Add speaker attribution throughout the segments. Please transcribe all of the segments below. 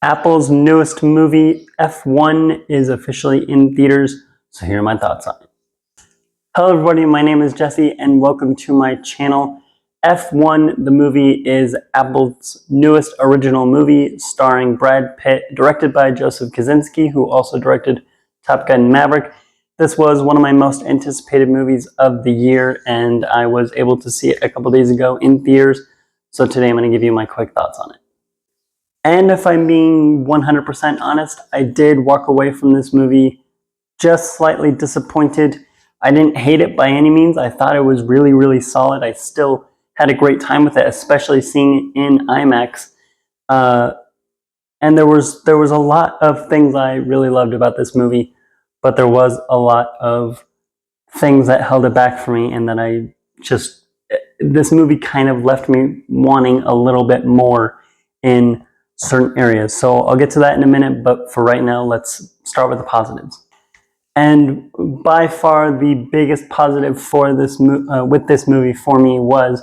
Speaker 1: Apple's newest movie, F1, is officially in theaters, so here are my thoughts on it. Hello everybody, my name is Jesse and welcome to my channel. F1, the movie, is Apple's newest original movie starring Brad Pitt, directed by Joseph Kosinski, who also directed Top Gun Maverick. This was one of my most anticipated movies of the year, and I was able to see it a couple days ago in theaters, so today I'm going to give you my quick thoughts on it. And if I'm being 100% honest, I did walk away from this movie just slightly disappointed. I didn't hate it by any means. I thought it was really, really solid. I still had a great time with it, especially seeing it in IMAX. And there was a lot of things I really loved about this movie, but there was a lot of things that held it back for me, and that this movie kind of left me wanting a little bit more in certain areas. So I'll get to that in a minute, but for right now, let's start with the positives. And by far the biggest positive for with this movie for me was,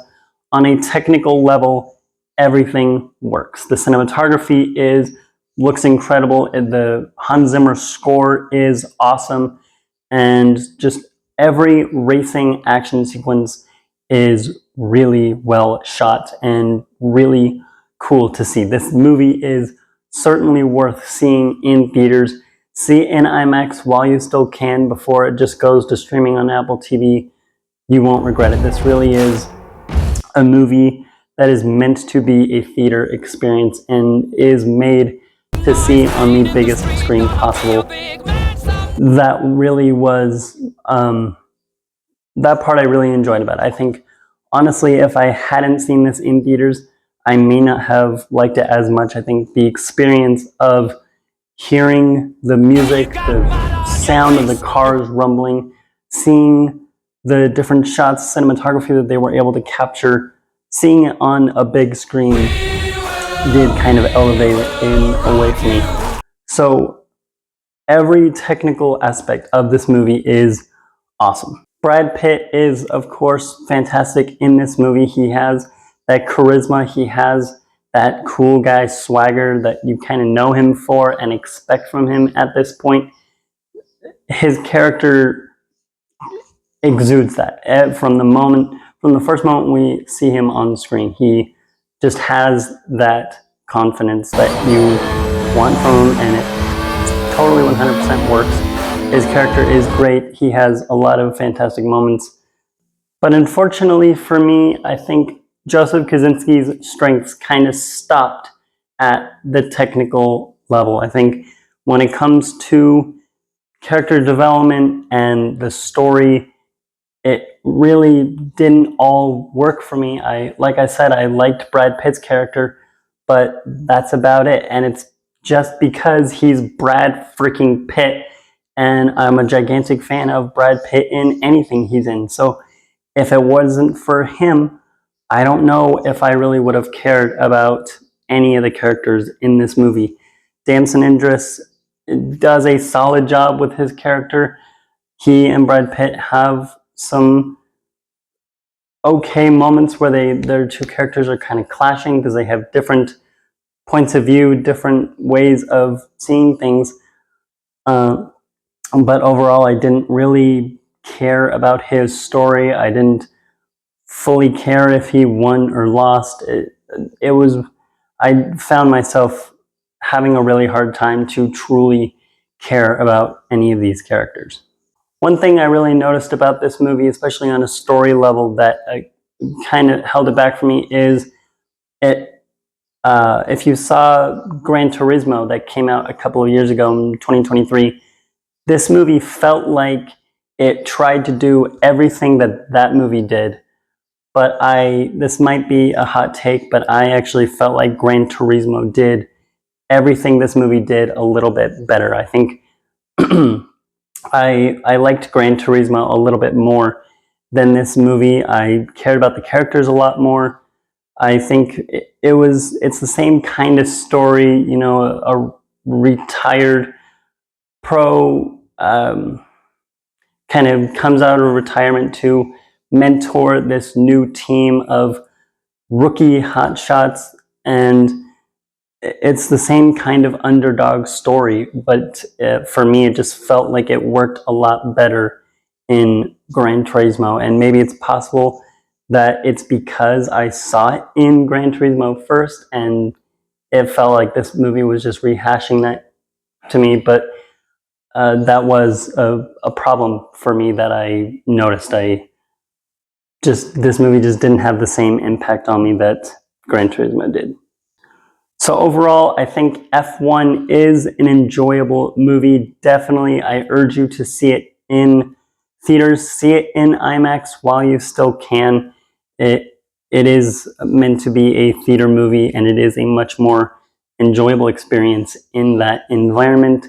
Speaker 1: on a technical level, everything works. The cinematography looks incredible. The Hans Zimmer score is awesome, and just every racing action sequence is really well shot and really cool to see. This movie is certainly worth seeing in theaters. See it in IMAX while you still can before it just goes to streaming on Apple TV. You won't regret it. This really is a movie that is meant to be a theater experience and is made to see on the biggest screen possible. That really was, that part I really enjoyed about it. I think, honestly, if I hadn't seen this in theaters, I may not have liked it as much. I think the experience of hearing the music, the sound of the cars rumbling, seeing the different shots, cinematography that they were able to capture, seeing it on a big screen did kind of elevate it in a way for me. So every technical aspect of this movie is awesome. Brad Pitt is, of course, fantastic in this movie. He has that charisma, he has that cool guy swagger that you kind of know him for and expect from him at this point. His character exudes that from the first moment we see him on screen. He just has that confidence that you want from him, and it totally 100% works. His character is great. He has a lot of fantastic moments. But unfortunately for me, I think Joseph Kosinski's strengths kind of stopped at the technical level. I think when it comes to character development and the story, it really didn't all work for me. Like I said, I liked Brad Pitt's character, but that's about it. And it's just because he's Brad freaking Pitt, and I'm a gigantic fan of Brad Pitt in anything he's in. So if it wasn't for him, I don't know if I really would have cared about any of the characters in this movie. Damson Idris does a solid job with his character. He and Brad Pitt have some okay moments where their two characters are kind of clashing because they have different points of view, different ways of seeing things. But overall, I didn't really care about his story. I didn't fully care if he won or lost. I found myself having a really hard time to truly care about any of these characters. One thing I really noticed about this movie, especially on a story level, that kind of held it back for me is if you saw Gran Turismo that came out a couple of years ago in 2023, this movie felt like it tried to do everything that movie did. But this might be a hot take, but I actually felt like Gran Turismo did everything this movie did a little bit better. I think I liked Gran Turismo a little bit more than this movie. I cared about the characters a lot more. I think it's the same kind of story, you know, a retired pro kind of comes out of retirement to mentor this new team of rookie hotshots, and it's the same kind of underdog story, but for me, it just felt like it worked a lot better in Gran Turismo. And maybe it's possible that it's because I saw it in Gran Turismo first, and it felt like this movie was just rehashing that to me. But that was a problem for me that I noticed. This movie just didn't have the same impact on me that Gran Turismo did. So overall, I think F1 is an enjoyable movie. Definitely, I urge you to see it in theaters, see it in IMAX while you still can. It is meant to be a theater movie, and it is a much more enjoyable experience in that environment.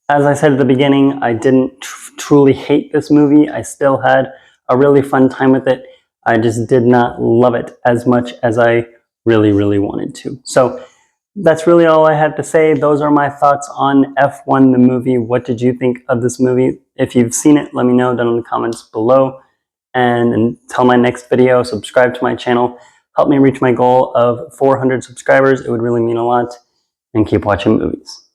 Speaker 1: As I said at the beginning, I didn't truly hate this movie. I still had a really fun time with it. I just did not love it as much as I really, really wanted to. So that's really all I had to say. Those are my thoughts on F1, the movie. What did you think of this movie? If you've seen it, let me know down in the comments below. And until my next video, subscribe to my channel. Help me reach my goal of 400 subscribers. It would really mean a lot. And keep watching movies.